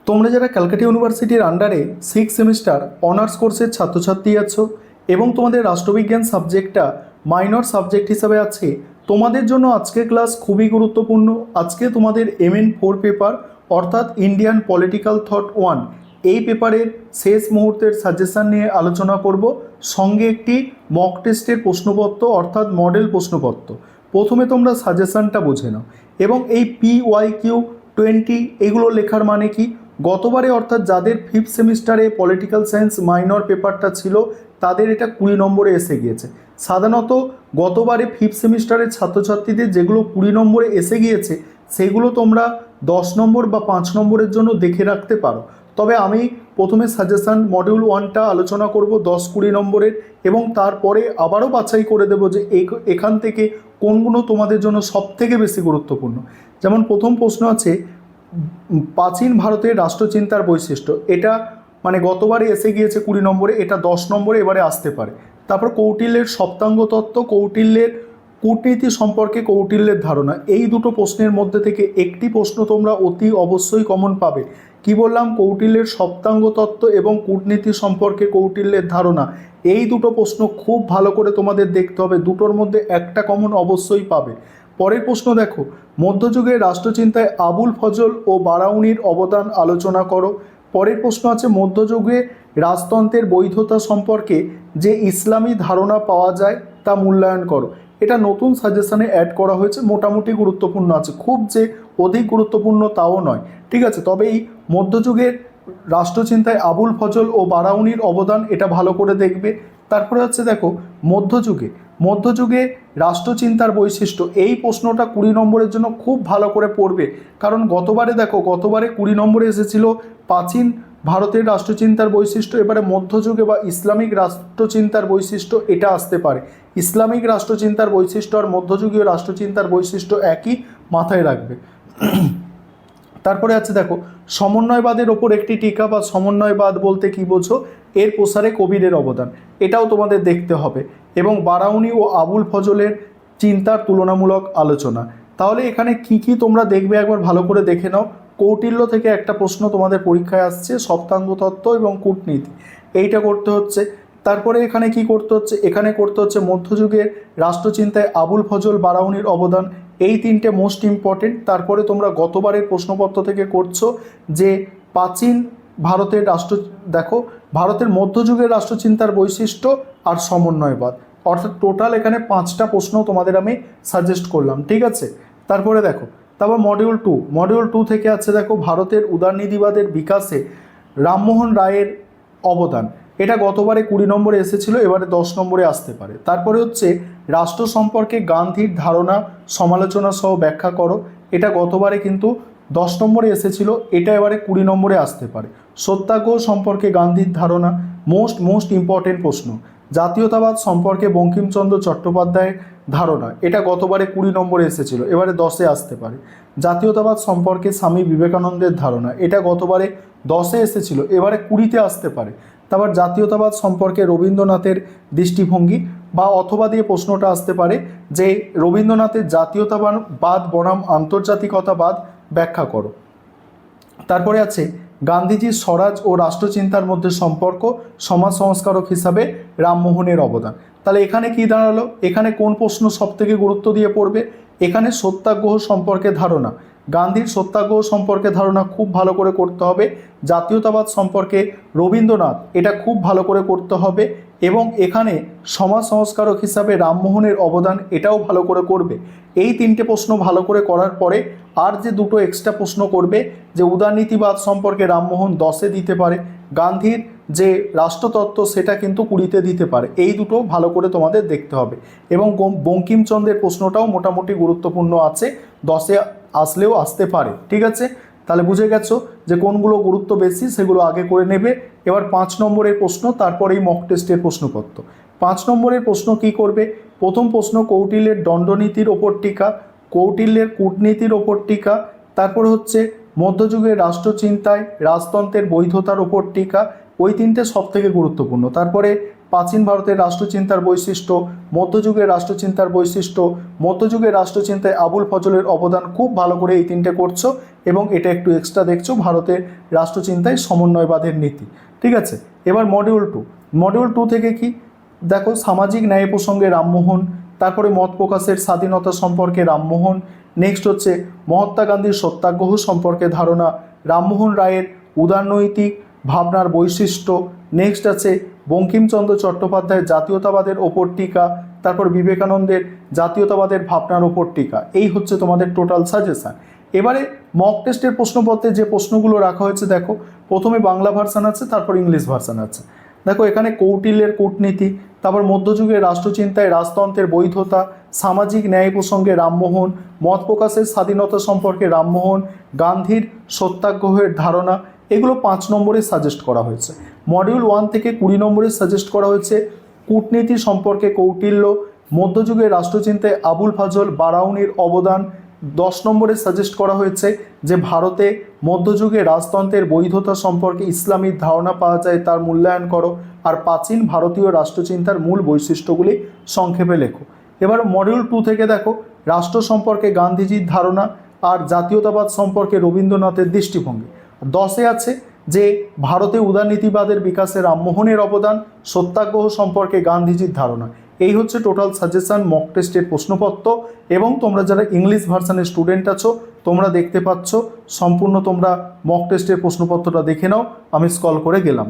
তোমরা যারা ক্যালকাটা ইউনিভার্সিটির আন্ডারে 6 সেমিস্টার অনার্স কোর্সের ছাত্রছাত্রী আছো এবং তোমাদের রাষ্ট্রবিজ্ঞান সাবজেক্টটা মাইনর সাবজেক্ট হিসাবে আছে, তোমাদের জন্য আজকের ক্লাস খুবই গুরুত্বপূর্ণ। আজকে তোমাদের MN4 পেপার অর্থাৎ ইন্ডিয়ান পলিটিক্যাল থট 1 এই পেপারের শেষ মুহূর্তের সাজেশন নিয়ে আলোচনা করব, সঙ্গে একটি মক টেস্টের প্রশ্নপত্র অর্থাৎ মডেল প্রশ্নপত্র। প্রথমে তোমরা সাজেশনটা বুঝে নাও এবং এই PYQ20 এগুলো লেখার মানে কি, গতবারে অর্থাৎ যাদের 5th সেমিস্টারে পলিটিক্যাল সায়েন্স মাইনর পেপারটা ছিল তাদের এটা 20 নম্বরে এসে গিয়েছে। সাধারণত গতবারে 5th সেমিস্টারের ছাত্রছাত্রীদের যেগুলো 20 নম্বরে এসে গিয়েছে সেগুলো তোমরা 10 নম্বর বা 5 নম্বরের জন্য দেখে রাখতে পারো। তবে আমি প্রথমে সাজেশন মডিউল 1টা আলোচনা করব 10-20 নম্বরের এবং তারপরে আবারও বাছাই করে দেবো যে এখান থেকে কোনগুলো তোমাদের জন্য সবথেকে বেশি গুরুত্বপূর্ণ। যেমন প্রথম প্রশ্ন আছে প্রাচীন ভারতের রাষ্ট্রচিন্তার বৈশিষ্ট্য, এটা মানে গতবারে এসে গিয়েছে 20 নম্বরে, এটা 10 নম্বরে এবারে আসতে পারে। তারপর কৌটিল্যের সপ্তাঙ্গ তত্ত্ব, কৌটিল্যের কূটনীতি সম্পর্কে কৌটিল্যের ধারণা, এই দুটো প্রশ্নের মধ্যে থেকে একটি প্রশ্ন তোমরা অতি অবশ্যই কমন পাবে। কি বললাম? কৌটিল্যের সপ্তাঙ্গ তত্ত্ব এবং কূটনীতি সম্পর্কে কৌটিল্যের ধারণা, এই দুটো প্রশ্ন খুব ভালো করে তোমাদের দেখতে হবে, দুটোর মধ্যে একটা কমন অবশ্যই পাবে। পরের প্রশ্ন দেখো, মধ্যযুগের রাষ্ট্রচিন্তায় আবুল ফজল ও বারাউনির অবদান আলোচনা করো। পরের প্রশ্ন আছে মধ্যযুগে রাজতন্ত্রের বৈধতা সম্পর্কে যে ইসলামী ধারণা পাওয়া যায় তা মূল্যায়ন করো। এটা নতুন সাজেশনে অ্যাড করা হয়েছে, মোটামুটি গুরুত্বপূর্ণ আছে, খুব যে অধিক গুরুত্বপূর্ণ তাও নয়, ঠিক আছে। তবে এই মধ্যযুগের রাষ্ট্রচিন্তায় আবুল ফজল ও বারাউনির অবদান এটা ভালো করে দেখবে। তারপরে হচ্ছে দেখো মধ্যযুগে রাষ্ট্রচিন্তার বৈশিষ্ট্য, এই প্রশ্নটা 20 নম্বরের জন্য খুব ভালো করে পড়বে, কারণ গতবারে 20 নম্বরে এসেছিল প্রাচীন ভারতের রাষ্ট্রচিন্তার বৈশিষ্ট্য, এবারে মধ্যযুগে বা ইসলামিক রাষ্ট্রচিন্তার বৈশিষ্ট্য এটা আসতে পারে। ইসলামিক রাষ্ট্রচিন্তার বৈশিষ্ট্য আর মধ্যযুগীয় রাষ্ট্রচিন্তার বৈশিষ্ট্য একই, মাথায় রাখবে। তারপরে আছে দেখো সমন্বয়বাদের ওপর একটি টিকা বা সমন্বয়বাদ বলতে কি বোঝো, এর প্রসারে কবিরের অবদান, এটাও তোমাদের দেখতে হবে, এবং বারাউনি ও আবুল ফজলের চিন্তার তুলনামূলক আলোচনা। তাহলে এখানে কি কি তোমরা দেখবে একবার ভালো করে দেখে নাও। কৌটিল্য থেকে একটা প্রশ্ন তোমাদের পরীক্ষায় আসছে, সপ্তাঙ্গ তত্ত্ব এবং কূটনীতি, এইটা করতে হচ্ছে। তারপরে এখানে কি করতে হচ্ছে, এখানে করতে হচ্ছে মধ্যযুগের রাষ্ট্রচিন্তায় আবুল ফজল বারাউনির অবদান, এই তিনটে মোস্ট ইম্পর্টেন্ট। তারপরে তোমরা গতবারের প্রশ্নপত্র থেকে করছো যে প্রাচীন ভারতের দেখো ভারতের মধ্যযুগের রাষ্ট্রচিন্তার বৈশিষ্ট্য আর সমন্বয়বাদ, অর্থাৎ টোটাল এখানে 5টা প্রশ্ন তোমাদের আমি সাজেস্ট করলাম, ঠিক আছে। তারপরে দেখো তারপর মডিউল 2 থেকে আছে দেখো ভারতের উদারনীতিবাদের বিকাশে রামমোহন রায়ের অবদান, এটা গতবারে 20 নম্বরে এসেছিল, এবারে 10 নম্বরে আসতে পারে। তারপরে হচ্ছে রাষ্ট্র সম্পর্কে গান্ধীর ধারণা সমালোচনা সহ ব্যাখ্যা করো, এটা গতবারে কিন্তু 10 নম্বরে এসেছিল, এটা এবারে 20 নম্বরে আসতে পারে। সত্যাগ্রহ সম্পর্কে গান্ধীর ধারণা, মোস্ট ইম্পর্টেন্ট প্রশ্ন। জাতীয়তাবাদ সম্পর্কে বঙ্কিমচন্দ্র চট্টোপাধ্যায়ের ধারণা, এটা গতবারে 20 নম্বরে এসেছিল, এবারে 10-এ আসতে পারে। জাতীয়তাবাদ সম্পর্কে স্বামী বিবেকানন্দের ধারণা, এটা গতবারে 10-এ এসেছিল, এবারে 20-তে আসতে পারে। তারপর জাতীয়তাবাদ সম্পর্কে রবীন্দ্রনাথের দৃষ্টিভঙ্গি বা অথবা দিয়ে প্রশ্নটা আসতে পারে যে রবীন্দ্রনাথের জাতীয়তাবাদ বনাম আন্তর্জাতিকতাবাদ ব্যাখ্যা করো। তারপরে আছে গান্ধীজির স্বরাজ ও রাষ্ট্রচিন্তার মধ্যে সম্পর্ক, সমাজ সংস্কারক হিসাবে রামমোহনের অবদান। তাহলে এখানে কি দাঁড়ালো, এখানে কোন প্রশ্ন সবথেকে গুরুত্ব দিয়ে পড়বে, এখানে সত্যাগ্রহ সম্পর্কে ধারণা, গান্ধীর সত্যাগ্রহ সম্পর্কে ধারণা খুব ভালো করে করতে হবে। জাতীয়তাবাদ সম্পর্কে রবীন্দ্রনাথ, এটা খুব ভালো করে করতে হবে, এবং এখানে সমাজ সংস্কারক হিসাবে রামমোহনের অবদান, এটাও ভালো করে করবে। এই 3টে প্রশ্ন ভালো করে করার পরে আর যে দুটো এক্সট্রা প্রশ্ন করবে, যে উদারনীতিবাদ সম্পর্কে রামমোহন 10-এ দিতে পারে, গান্ধীর যে রাষ্ট্রতত্ত্ব সেটা কিন্তু 20-তে দিতে পারে, এই দুটো ভালো করে তোমাদের দেখতে হবে। এবং বঙ্কিমচন্দ্রের প্রশ্নটাও মোটামুটি গুরুত্বপূর্ণ আছে, 10-এ আসলেও আসতে পারে, ঠিক আছে। তাহলে বুঝে গেছো যে কোনগুলো গুরুত্ব বেশি, সেগুলো আগে করে নেবে। এবার 5 নম্বরের প্রশ্ন, তারপরেই মক টেস্টের প্রশ্নপত্র। 5 নম্বরের প্রশ্ন কি করবে, প্রথম প্রশ্ন কৌটিল্যের দণ্ডনীতির ওপর টিকা, কৌটিল্যের কূটনীতির ওপর টিকা, তারপরে হচ্ছে মধ্যযুগের রাষ্ট্রচিন্তায় রাজতন্ত্রের বৈধতার ওপর টিকা, ওই 3টে সব থেকে গুরুত্বপূর্ণ। তারপরে প্রাচীন ভারতের রাষ্ট্রচিন্তার বৈশিষ্ট্য, মধ্যযুগের রাষ্ট্রচিন্তার বৈশিষ্ট্য, মধ্যযুগের রাষ্ট্রচিন্তায় আবুল ফজলের অবদান। খুব ভালো করে এই তিনটে করছো এবং এটা একটু এক্সট্রা দেখছো, ভারতের রাষ্ট্রচিন্তায় সমন্বয়বাদের নীতি। ঠিক আছে, এবার মডিউল টু থেকে কি দেখো, সামাজিক ন্যায় প্রসঙ্গে রামমোহন, তারপরে মত প্রকাশের স্বাধীনতা সম্পর্কে রামমোহন, নেক্সট হচ্ছে মহাত্মা গান্ধীর সত্যাগ্রহ সম্পর্কে ধারণা, রামমোহন রায়ের উদারনৈতিক ভাবনার বৈশিষ্ট্য, নেক্সট আছে বঙ্কিমচন্দ্র চট্টোপাধ্যায়ের জাতীয়তাবাদের ওপর টিকা, তারপর বিবেকানন্দের জাতীয়তাবাদের ভাবনার ওপর টিকা। এই হচ্ছে তোমাদের টোটাল সাজেশান। এবারে মক টেস্টের প্রশ্নপত্রে যে প্রশ্নগুলো রাখা হয়েছে দেখো, প্রথমে বাংলা ভার্সান আছে, তারপর ইংলিশ ভার্সান আছে। দেখো এখানে কৌটিল্যের কূটনীতি, তারপর মধ্যযুগের রাষ্ট্রচিন্তায় রাজতন্ত্রের বৈধতা, সামাজিক ন্যায় প্রসঙ্গে রামমোহন, মত প্রকাশের স্বাধীনতা সম্পর্কে রামমোহন, গান্ধীর সত্যাগ্রহের ধারণা, এগুলো 5 নম্বরে সাজেস্ট করা হয়েছে। মডিউল 1 থেকে 20 নম্বরে সাজেস্ট করা হয়েছে কূটনীতি সম্পর্কে কৌটিল্য, মধ্যযুগের রাষ্ট্রচিন্তায় আবুল ফজল বারাউনির অবদান। 10 নম্বরে সাজেস্ট করা হয়েছে যে ভারতে মধ্যযুগে রাজতন্ত্রের বৈধতা সম্পর্কে ইসলামী ধারণা পাওয়া যায়, তার মূল্যায়ন করো। আর প্রাচীন ভারতীয় রাষ্ট্রচিন্তার মূল বৈশিষ্ট্যগুলি সংক্ষেপে লেখো। এবার মডিউল 2 থেকে দেখো, রাষ্ট্র সম্পর্কে গান্ধীজির ধারণা আর জাতীয়তাবাদ সম্পর্কে রবীন্দ্রনাথের দৃষ্টিভঙ্গি। 10-এ আছে যে ভারতে উদারনীতিবাদের বিকাশে রামমোহনের অবদান, সত্যাগ্রহ সম্পর্কে গান্ধীজির ধারণা। এই হচ্ছে টোটাল সাজেশন মক টেস্টের প্রশ্নপত্র। এবং তোমরা যারা ইংলিশ ভার্সানের স্টুডেন্ট আছো, তোমরা দেখতে পাচ্ছ সম্পূর্ণ তোমরা মক টেস্টের প্রশ্নপত্রটা দেখে নাও, আমি স্ক্রল করে গেলাম।